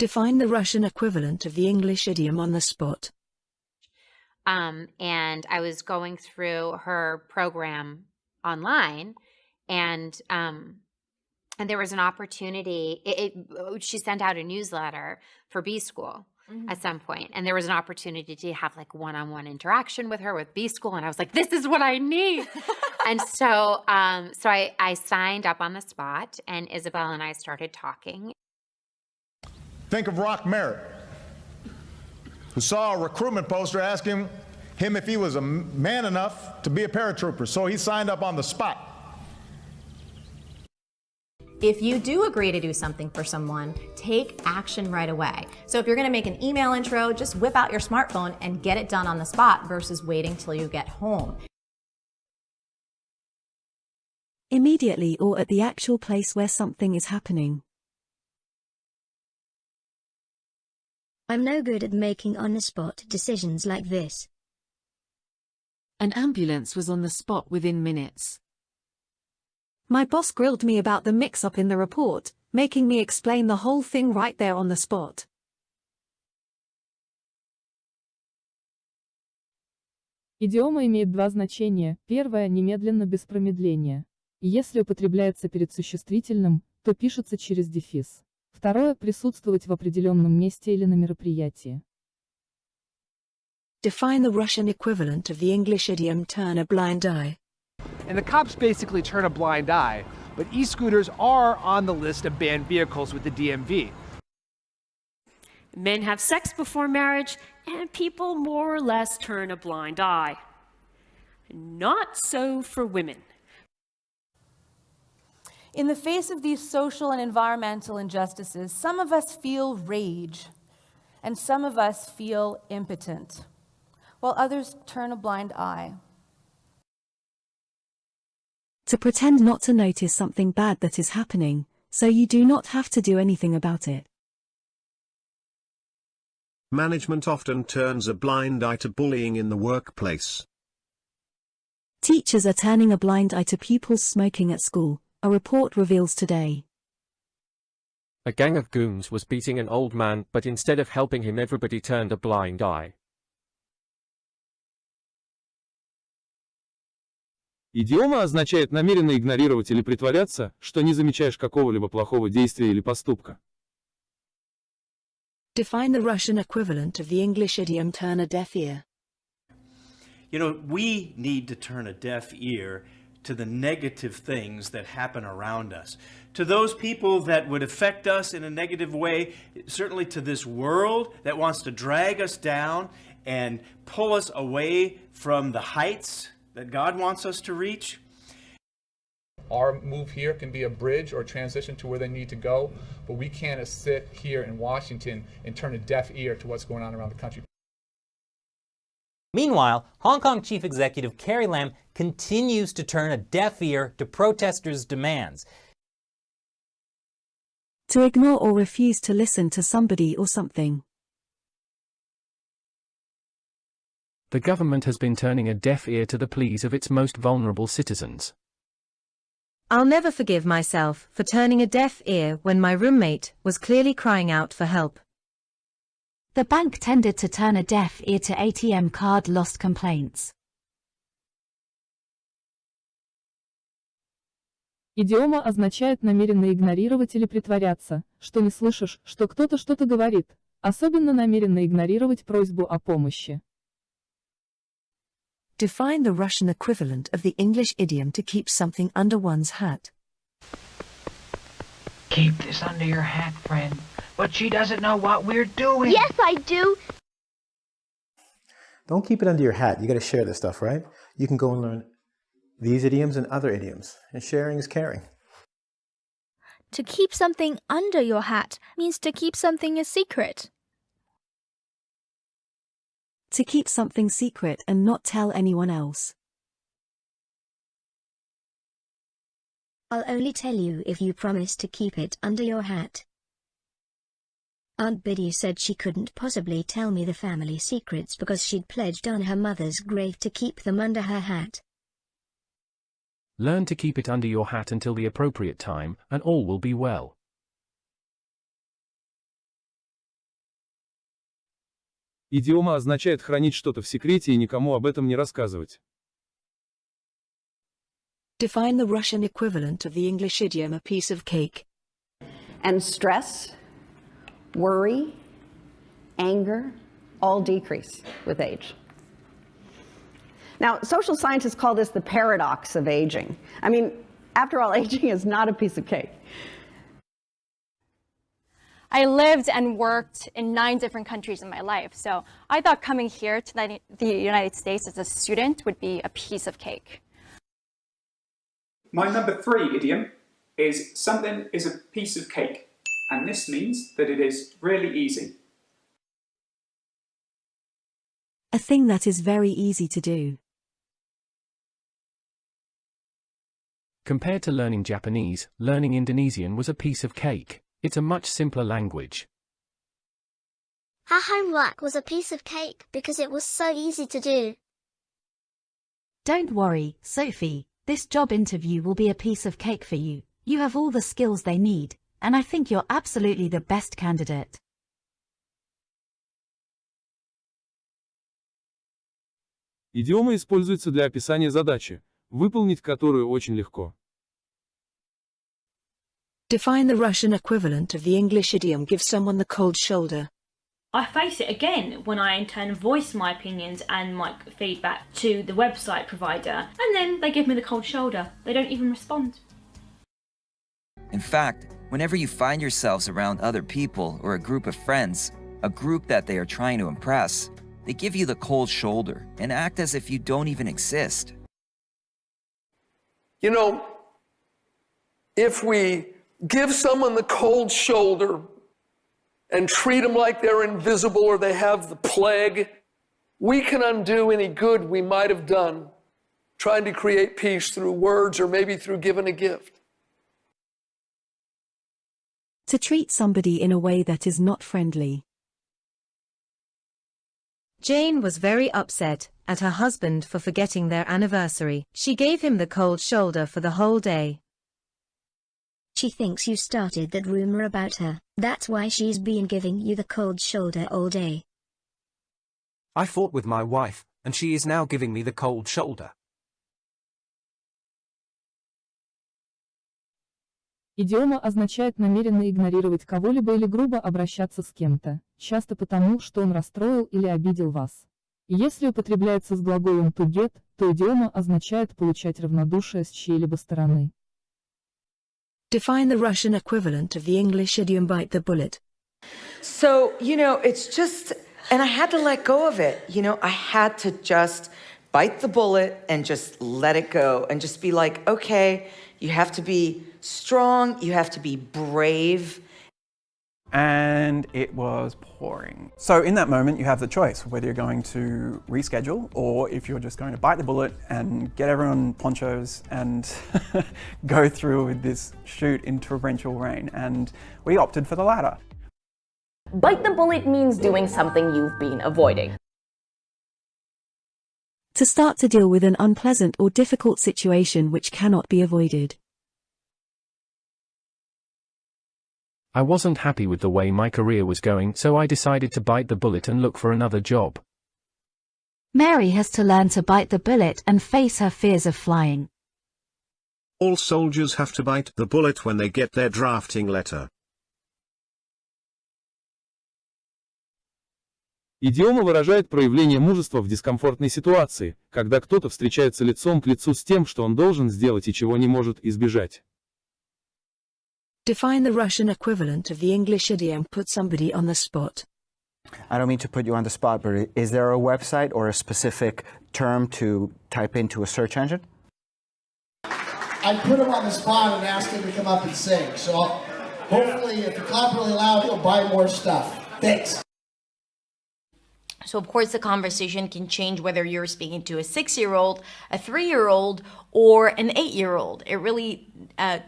Define the Russian equivalent of the English idiom on the spot. And I was going through her program online, and there was an opportunity. She sent out a newsletter for B School at some point, and there was an opportunity to have like one-on-one interaction with her with B School, and I was like, "This is what I need." And so I signed up on the spot, and Isabel and I started talking. Think of Rock Merritt, who saw a recruitment poster asking him if he was a man enough to be a paratrooper, so he signed up on the spot. If you do agree to do something for someone, take action right away. So if you're going to make an email intro, just whip out your smartphone and get it done on the spot versus waiting till you get home. Immediately or at the actual place where something is happening. I'm no good at making on-the-spot decisions like this. An ambulance was on the spot within minutes. My boss grilled me about the mix-up in the report, making me explain the whole thing right there on the spot. Идиома имеет два значения. Первое – немедленно без промедления. И если употребляется перед существительным, то пишется через дефис. Второе – присутствовать в определенном месте или на мероприятии. Define the Russian equivalent of the English idiom turn a blind eye. And the cops basically turn a blind eye, but e-scooters are on the list of banned vehicles with the DMV. Men have sex before marriage, and people more or less turn a blind eye. Not so for women. In the face of these social and environmental injustices, some of us feel rage, and some of us feel impotent, while others turn a blind eye. To pretend not to notice something bad that is happening, so you do not have to do anything about it. Management often turns a blind eye to bullying in the workplace. Teachers are turning a blind eye to pupils smoking at school, a report reveals today. A gang of goons was beating an old man, but instead of helping him, everybody turned a blind eye. Идиома означает намеренно игнорировать или притворяться, что не замечаешь какого-либо плохого действия или поступка. Define the Russian equivalent of the English idiom turn a deaf ear. You know, we need to turn a deaf ear to the negative things that happen around us, to those people that would affect us in a negative way, certainly to this world that wants to drag us down and pull us away from the heights that God wants us to reach. Our move here can be a bridge or transition to where they need to go, but we can't sit here in Washington and turn a deaf ear to what's going on around the country. Meanwhile, Hong Kong Chief Executive Carrie Lam continues to turn a deaf ear to protesters' demands. To ignore or refuse to listen to somebody or something. The government has been turning a deaf ear to the pleas of its most vulnerable citizens. I'll never forgive myself for turning a deaf ear when my roommate was clearly crying out for help. The bank tended to turn a deaf ear to ATM card lost complaints. Идиома означает намеренно игнорировать или притворяться, что не слышишь, что кто-то что-то говорит, особенно намеренно игнорировать просьбу о помощи. Define the Russian equivalent of the English idiom to keep something under one's hat. Keep this under your hat, friend. But she doesn't know what we're doing. Yes, I do. Don't keep it under your hat. You got to share this stuff, right? You can go and learn these idioms and other idioms. And sharing is caring. To keep something under your hat means to keep something a secret. To keep something secret and not tell anyone else. I'll only tell you if you promise to keep it under your hat. Aunt Biddy said she couldn't possibly tell me the family secrets because she'd pledged on her mother's grave to keep them under her hat. Learn to keep it under your hat until the appropriate time, and all will be well. Идиома означает хранить что-то в секрете и никому об этом не рассказывать. Define the Russian equivalent of the English idiom a piece of cake. And stress, worry, anger, all decrease with age. Now, social scientists call this the paradox of aging. I mean, after all, aging is not a piece of cake. I lived and worked in 9 different countries in my life, so I thought coming here to the United States as a student would be a piece of cake. My number 3 idiom is something is a piece of cake, and this means that it is really easy. A thing that is very easy to do. Compared to learning Japanese, learning Indonesian was a piece of cake. It's a much simpler language. Her homework was a piece of cake because it was so easy to do. Don't worry, Sophie, this job interview will be a piece of cake for you. You have all the skills they need, and I think you're absolutely the best candidate. Идиома используется для описания задачи, выполнить которую очень легко. Define the Russian equivalent of the English idiom give someone the cold shoulder. I face it again when I in turn voice my opinions and my feedback to the website provider, and then they give me the cold shoulder. They don't even respond. In fact, whenever you find yourselves around other people or a group of friends, a group that they are trying to impress, they give you the cold shoulder and act as if you don't even exist. You know, if we give someone the cold shoulder and treat them like they're invisible or they have the plague, we can undo any good we might have done trying to create peace through words or maybe through giving a gift. To treat somebody in a way that is not friendly. Jane was very upset at her husband for forgetting their anniversary. She gave him the cold shoulder for the whole day. She thinks you started that rumor about her. That's why she's been giving you the cold shoulder all day. I fought with my wife, and she is now giving me the cold shoulder. Идиома означает намеренно игнорировать кого-либо или грубо обращаться с кем-то, часто потому, что он расстроил или обидел вас. Если употребляется с глаголом to get, то идиома означает получать равнодушие с чьей-либо стороны. Define the Russian equivalent of the English idiom bite the bullet. So, you know, it's just, and I had to let go of it. You know, I had to just bite the bullet and just let it go and just be like, okay, you have to be strong, you have to be brave. And it was pouring. So in that moment, you have the choice whether you're going to reschedule or if you're just going to bite the bullet and get everyone ponchos and go through with this shoot in torrential rain. And we opted for the latter. Bite the bullet means doing something you've been avoiding. To start to deal with an unpleasant or difficult situation which cannot be avoided. I wasn't happy with the way my career was going, so I decided to bite the bullet and look for another job. Mary has to learn to bite the bullet and face her fears of flying. All soldiers have to bite the bullet when they get their drafting letter. Идиома выражает проявление мужества в дискомфортной ситуации, когда кто-то встречается лицом к лицу с тем, что он должен сделать и чего не может избежать. Define the Russian equivalent of the English idiom put somebody on the spot. I don't mean to put you on the spot, but is there a website or a specific term to type into a search engine? I put him on the spot and asked him to come up and sing. So hopefully, if you clap really loud, he'll buy more stuff. Thanks. So of course the conversation can change whether you're speaking to a 6-year-old, a 3-year-old, or an 8-year-old. It really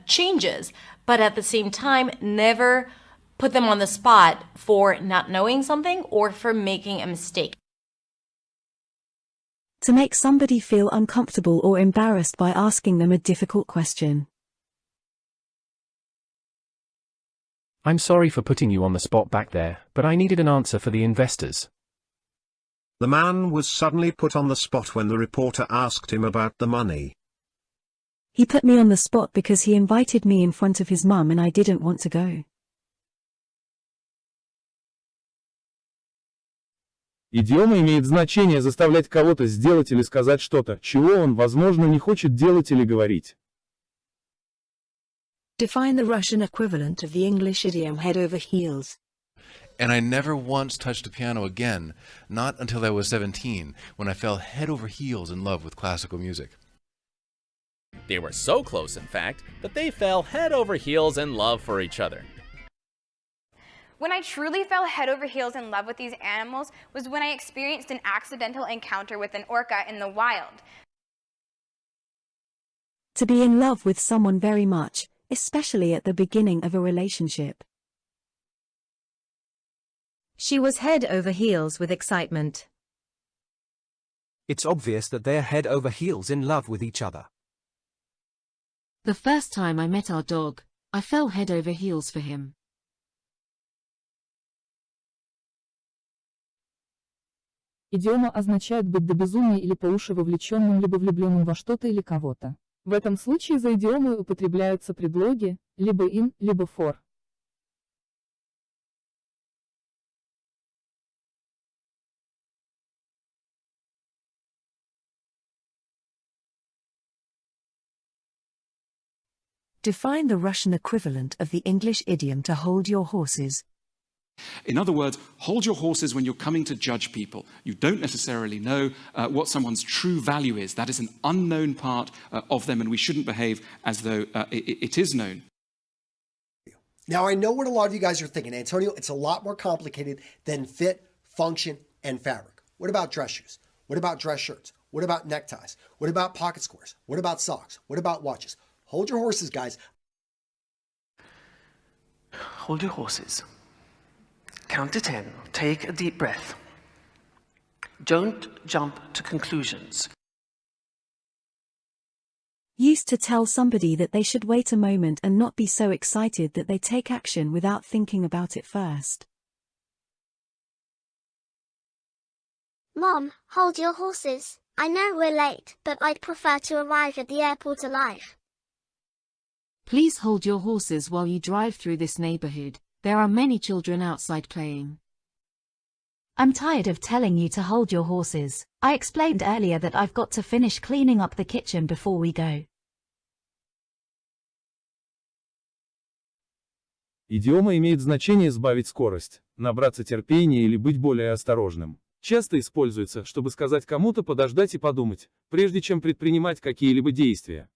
changes. But at the same time, never put them on the spot for not knowing something or for making a mistake. To make somebody feel uncomfortable or embarrassed by asking them a difficult question. I'm sorry for putting you on the spot back there, but I needed an answer for the investors. The man was suddenly put on the spot when the reporter asked him about the money. He put me on the spot because he invited me in front of his mum and I didn't want to go. Идиома имеет значение заставлять кого-то сделать или сказать что-то, чего он, возможно, не хочет делать или говорить. Define the Russian equivalent of the English idiom head over heels. And I never once touched a piano again, not until I was 17, when I fell head over heels in love with classical music. They were so close, in fact, that they fell head over heels in love for each other. When I truly fell head over heels in love with these animals was when I experienced an accidental encounter with an orca in the wild. To be in love with someone very much, especially at the beginning of a relationship. She was head over heels with excitement. It's obvious that they're head over heels in love with each other. The first time I met our dog, I fell head over heels for him. Идиома означает быть до безумия или по уши вовлеченным либо влюбленным во что-то или кого-то. В этом случае за идиомой употребляются предлоги либо in, либо for. Define the Russian equivalent of the English idiom to hold your horses. In other words, hold your horses when you're coming to judge people. You don't necessarily know what someone's true value is. That is an unknown part of them, and we shouldn't behave as though it is known. Now, I know what a lot of you guys are thinking. Antonio, it's a lot more complicated than fit, function, and fabric. What about dress shoes? What about dress shirts? What about neckties? What about pocket squares? What about socks? What about watches? Hold your horses, guys. Hold your horses. Count to 10. Take a deep breath. Don't jump to conclusions. Used to tell somebody that they should wait a moment and not be so excited that they take action without thinking about it first. Mom, hold your horses. I know we're late, but I'd prefer to arrive at the airport alive. Please hold your horses while you drive through this neighborhood. There are many children outside playing. I'm tired of telling you to hold your horses. I explained earlier that I've got to finish cleaning up the kitchen before we go. Идиома имеет значение сбавить скорость, набраться терпения или быть более осторожным. Часто используется, чтобы сказать кому-то подождать и подумать, прежде чем предпринимать какие-либо действия.